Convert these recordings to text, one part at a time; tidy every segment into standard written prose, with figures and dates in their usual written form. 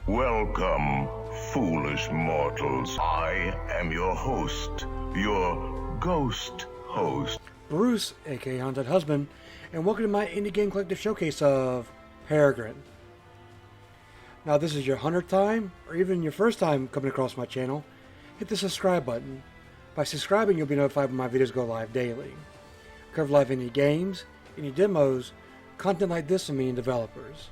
Welcome, foolish mortals. I am your host, your ghost host. Bruce, aka Haunted Husband, and welcome to my Indie Game Collective Showcase of Peregrine. Now, if this is your 100th time, or even your first time coming across my channel, hit the subscribe button. By subscribing, you'll be notified when my videos go live daily. I cover live indie games, indie demos, content like this from me and developers.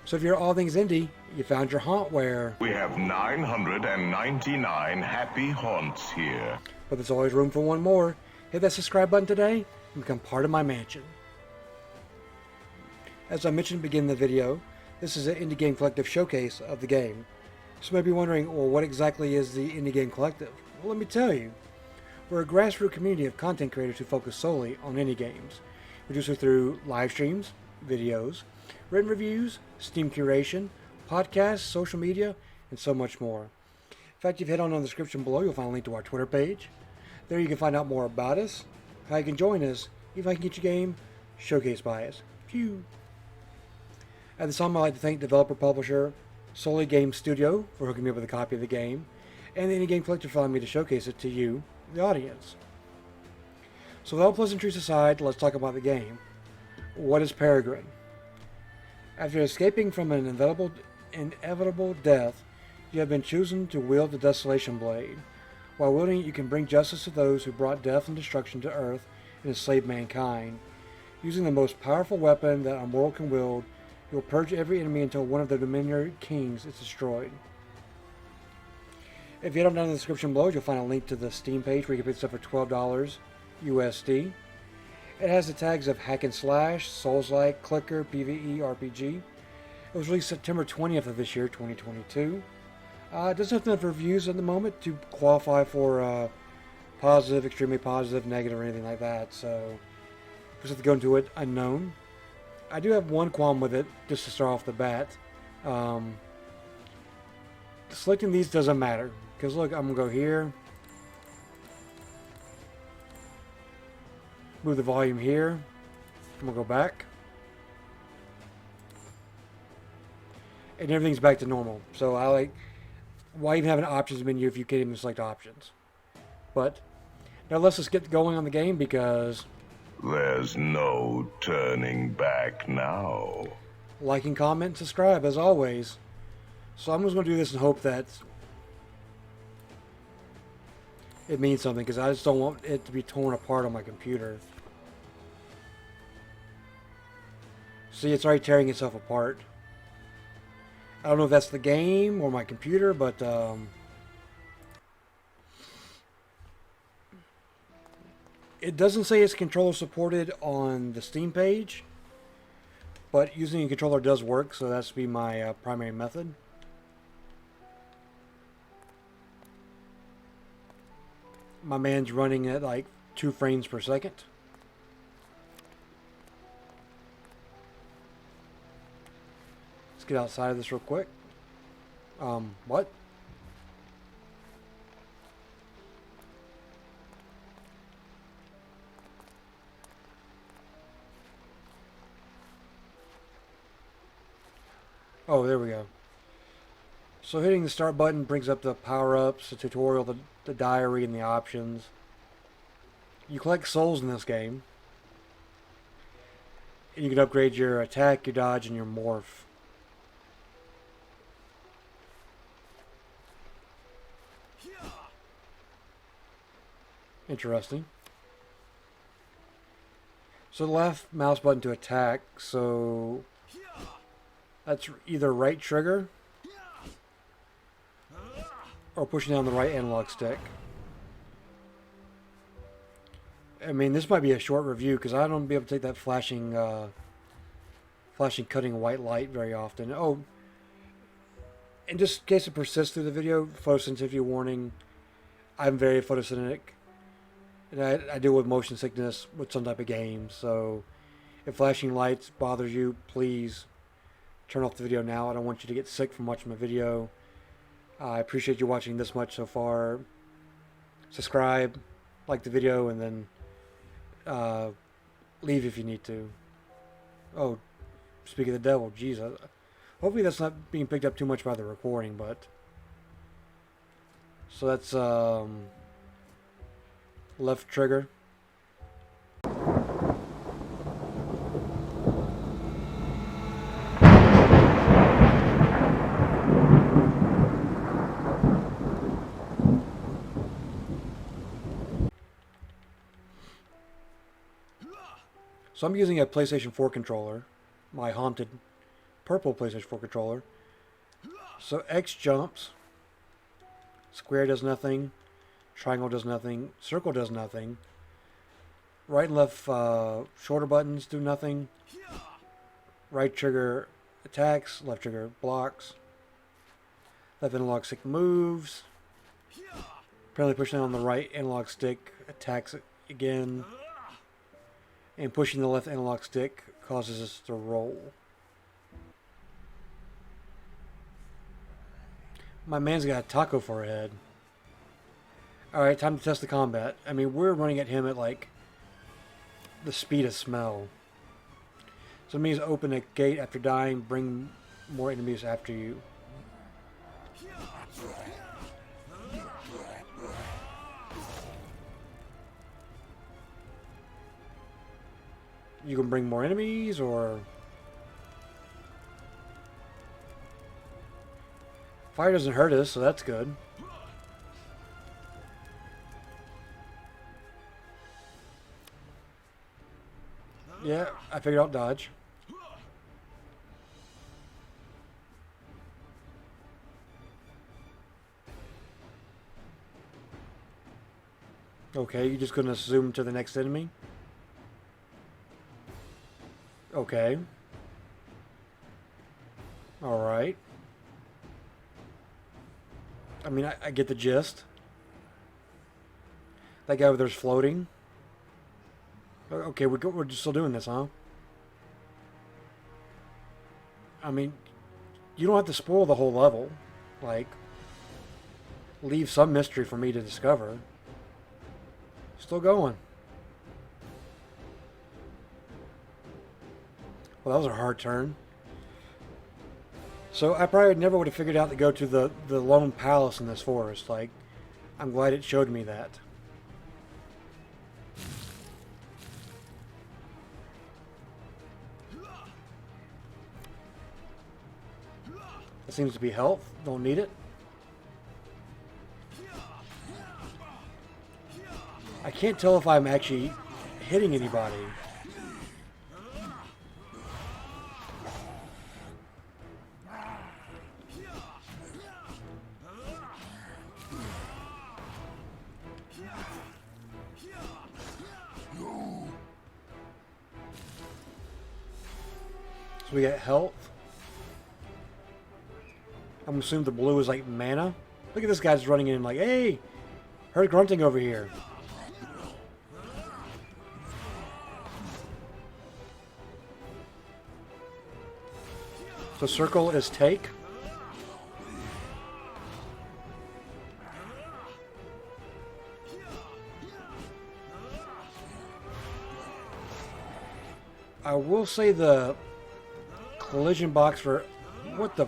So if you're all things indie, you found your haunt where... We have 999 happy haunts here. But there's always room for one more. Hit that subscribe button today and become part of my mansion. As I mentioned at the beginning of the video, this is an Indie Game Collective showcase of the game. So you may be wondering, well, what exactly is the Indie Game Collective? Well, let me tell you. We're a grassroots community of content creators who focus solely on indie games. We do so through live streams, videos, written reviews, Steam curation, podcasts, social media, and so much more. In fact, if you head on the description below, you'll find a link to our Twitter page. There you can find out more about us, how you can join us, if I can get your game showcased by us. Phew. At this time, I'd like to thank developer publisher Solely Game Studio for hooking me up with a copy of the game, and the Indie Game Collector for allowing me to showcase it to you, the audience. So with all pleasantries aside, let's talk about the game. What is Peregrine? After escaping from an inevitable death, you have been chosen to wield the Desolation Blade. While wielding it, you can bring justice to those who brought death and destruction to Earth and enslaved mankind. Using the most powerful weapon that a mortal can wield, you will purge every enemy until one of the Dominion Kings is destroyed. If you head on down in the description below, you'll find a link to the Steam page where you can pick this up for $12 USD. It has the tags of hack and slash, Souls-like, clicker, PvE, RPG. It was released September 20th of this year, 2022. It doesn't have enough reviews at the moment to qualify for positive, extremely positive, negative, or anything like that. So, just have to go into it unknown. I do have one qualm with it, just to start off the bat. Selecting these doesn't matter. Because look, I'm going to go here. Move the volume here. I'm going to go back. And everything's back to normal. So I like... Why even have an options menu if you can't even select options? But now let's just get going on the game because... There's no turning back now. Like and comment and subscribe as always. So I'm just going to do this and hope that it means something, because I just don't want it to be torn apart on my computer. See, it's already tearing itself apart. I don't know if that's the game or my computer, but it doesn't say it's controller supported on the Steam page, but using a controller does work, so that's be my primary method. My man's running at like 2 frames per second. Let's get outside of this real quick. What? Oh, there we go. So hitting the start button brings up the power-ups, the tutorial, the diary, and the options. You collect souls in this game. And you can upgrade your attack, your dodge, and your morph. Interesting. So the left mouse button to attack, so that's either right trigger or pushing down the right analog stick. I mean, this might be a short review because I don't be able to take that flashing cutting white light very often. Oh, and just in case it persists through the video, photosensitivity warning, I'm very photosynthetic. And I deal with motion sickness with some type of games, so if flashing lights bothers you, please turn off the video now. I don't want you to get sick from watching my video. I appreciate you watching this much so far. Subscribe, like the video, and then leave if you need to. Oh, speak of the devil, jeez. Hopefully that's not being picked up too much by the recording, but... So that's, left trigger. So I'm using a PlayStation 4 controller, my haunted purple PlayStation 4 controller. So X jumps, square does nothing, triangle does nothing, circle does nothing, right and left shorter buttons do nothing, right trigger attacks, left trigger blocks, left analog stick moves, apparently pushing on the right analog stick attacks again, and pushing the left analog stick causes us to roll. My man's got a taco for a head. Alright, time to test the combat. I mean, we're running at him at like the speed of smell. So it means open a gate after dying, bring more enemies after you. You can bring more enemies, or... Fire doesn't hurt us, so that's good. Yeah, I figured out dodge. Okay, you're just gonna zoom to the next enemy? Okay. Alright. I mean, I get the gist. That guy over there's floating. Okay, we're just still doing this, huh? I mean, you don't have to spoil the whole level. Like, leave some mystery for me to discover. Still going. Well, that was a hard turn. So I probably never would have figured out to go to the lone palace in this forest. Like, I'm glad it showed me that. That seems to be health. Don't need it. I can't tell if I'm actually hitting anybody. So we got health. I'm assuming the blue is like mana. Look at this guy's running in like, hey, heard grunting over here. So circle is take. I will say the collision box for what the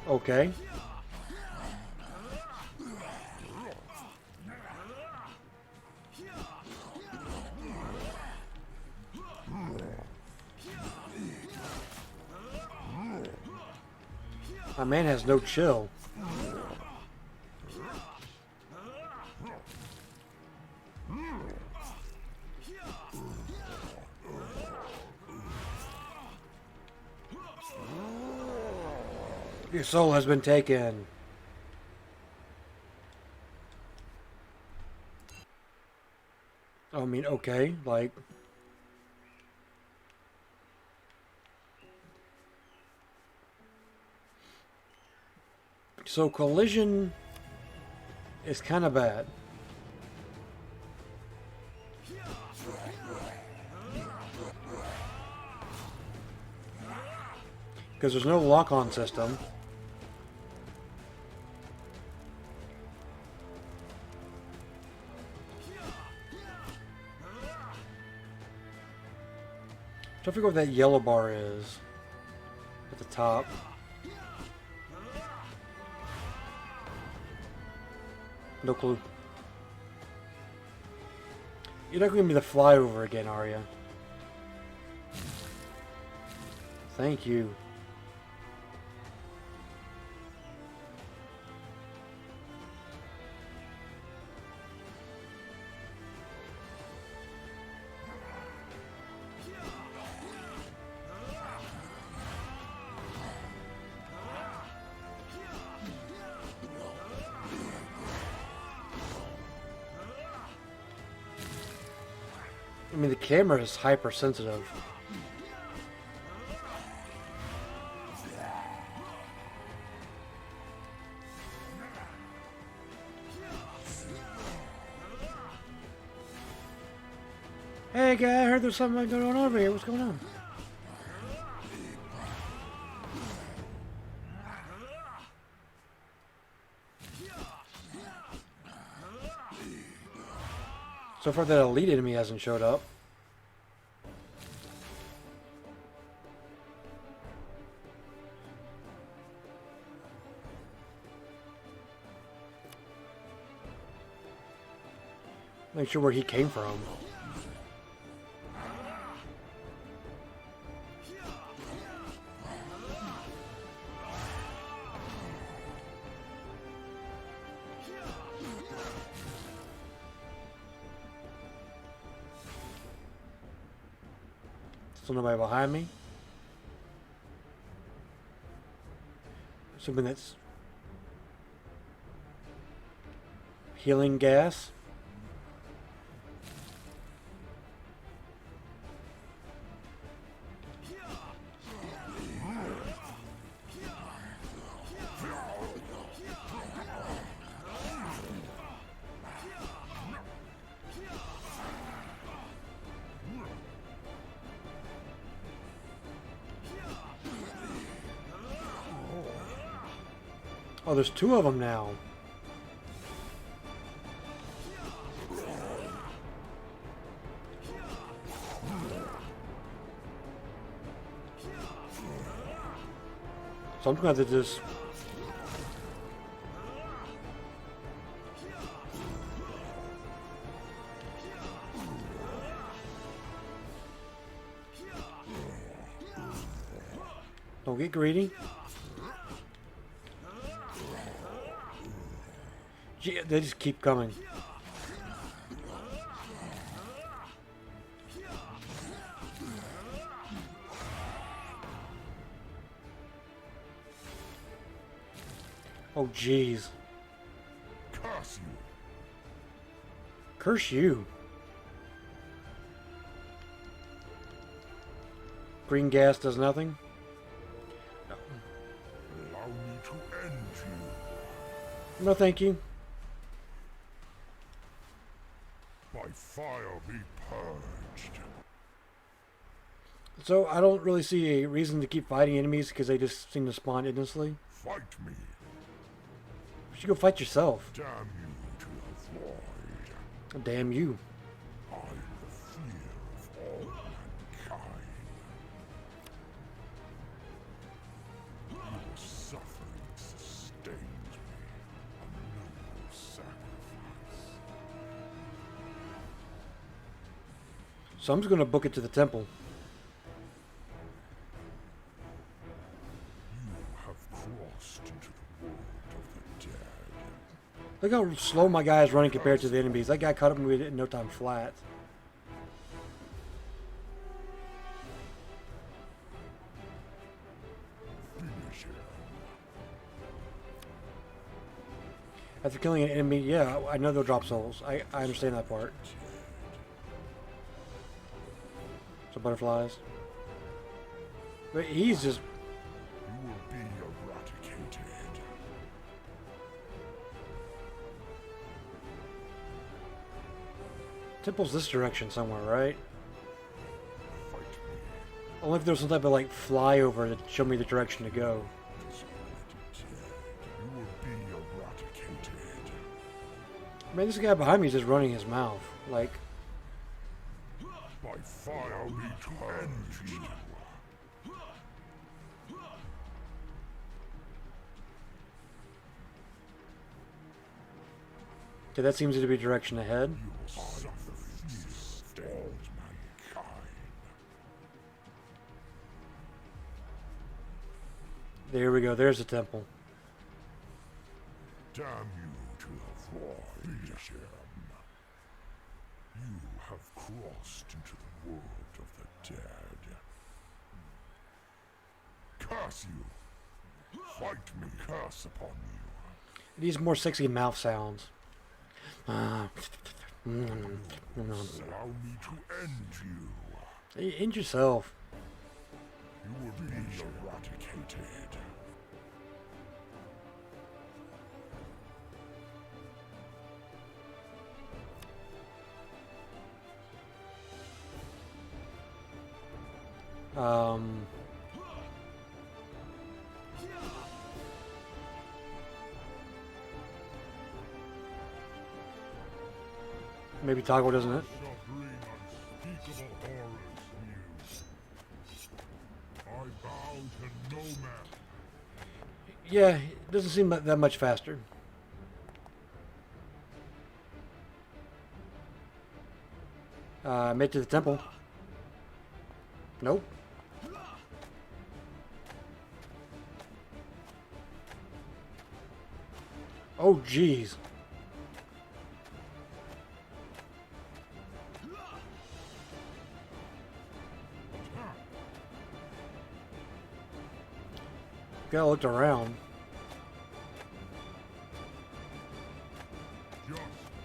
okay. My man has no chill. Your soul has been taken. I mean, okay, like... So collision is kind of bad. Because there's no lock-on system. Trying to figure out what that yellow bar is at the top. No clue. You're not going to give me the flyover again, are you? Thank you. I mean, the camera is hypersensitive. Hey, guy, I heard there's something going on over here. What's going on? So far, that elite enemy hasn't showed up. Not sure where he came from. Still nobody behind me. Something that's healing gas. Oh, there's two of them now. So I'm going to have to just... Don't get greedy. Gee, they just keep coming. Oh, jeez. Curse you. Curse you. Green gas does nothing? Allow me to end you. No, thank you. By fire be purged. So, I don't really see a reason to keep fighting enemies because they just seem to spawn endlessly. Fight me. You should go fight yourself. Damn you to the void. Damn you. I am the fear of all mankind. Your suffering sustains me. A noble sacrifice. So I'm just going to book it to the temple. You have crossed into the world of the dead. Look how slow my guy is running compared to the enemies. That guy caught up with it in no time flat. Finish him. After killing an enemy, yeah, I know they'll drop souls. I understand that part. So butterflies. But he's just... You will be eradicated. Temple's this direction somewhere, right? Fight me. Only if there's some type of like flyover to show me the direction to go. It is already dead. You will be eradicated. Man, this guy behind me is just running his mouth. Like... By fire me to end you. Okay, that seems to be direction ahead. You will suffer feast all mankind. There we go. There's the temple. Damn you to the void, Isham. You have crossed into the world of the dead. Curse you! Fight me, curse upon you. It needs more sexy mouth sounds. Allow me to end you. Hey, end yourself. You will be eradicated. Maybe toggle, doesn't it? Shall bring unspeakable horrors to you. I bow to no man. Yeah, it doesn't seem that much faster. Made to the temple. Nope. Oh, jeez. Gotta look around. Just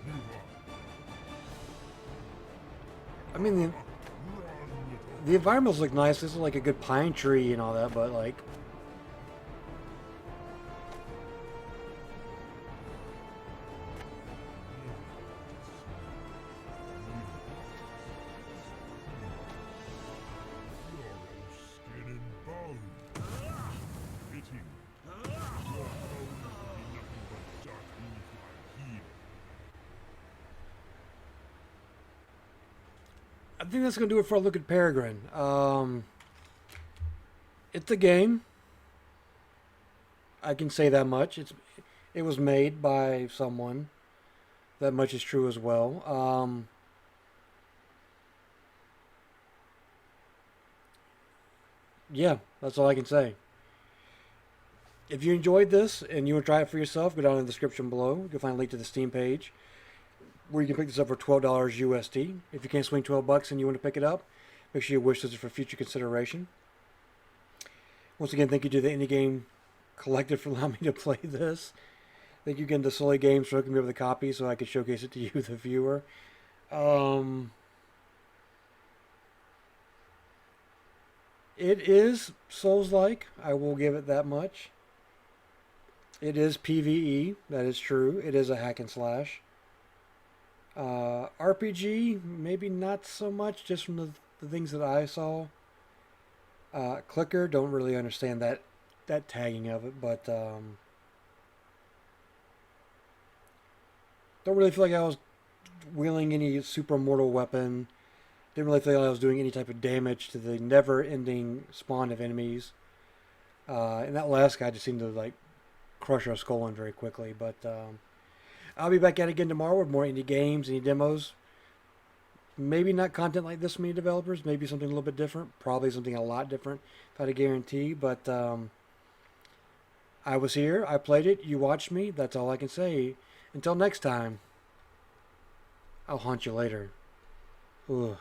move on. I mean, the environments look nice. This is like a good pine tree and all that, but like... Skin and bone. Pity. Your bones will be nothing but dark beneath my heel. I think that's going to do it for a look at Peregrine. It's a game. I can say that much. It was made by someone. That much is true as well. Yeah, that's all I can say. If you enjoyed this and you want to try it for yourself, go down in the description below. You'll find a link to the Steam page where you can pick this up for $12 USD. If you can't swing 12 bucks and you want to pick it up, make sure you wish this for future consideration. Once again, thank you to the Indie Game Collective for allowing me to play this. Thank you again to Sully Games for hooking me up with a copy so I could showcase it to you, the viewer. It is Souls-like. I will give it that much. It is PvE. That is true. It is a hack and slash. RPG, maybe not so much, just from the things that I saw. Clicker, don't really understand that tagging of it, but don't really feel like I was wielding any super mortal weapon. Didn't really feel like I was doing any type of damage to the never-ending spawn of enemies. And that last guy just seemed to like crush our skull in very quickly. But I'll be back at it again tomorrow with more indie games, indie demos. Maybe not content like this from any developers. Maybe something a little bit different. Probably something a lot different, if I had to guarantee. But I was here. I played it. You watched me. That's all I can say. Until next time, I'll haunt you later. Ugh.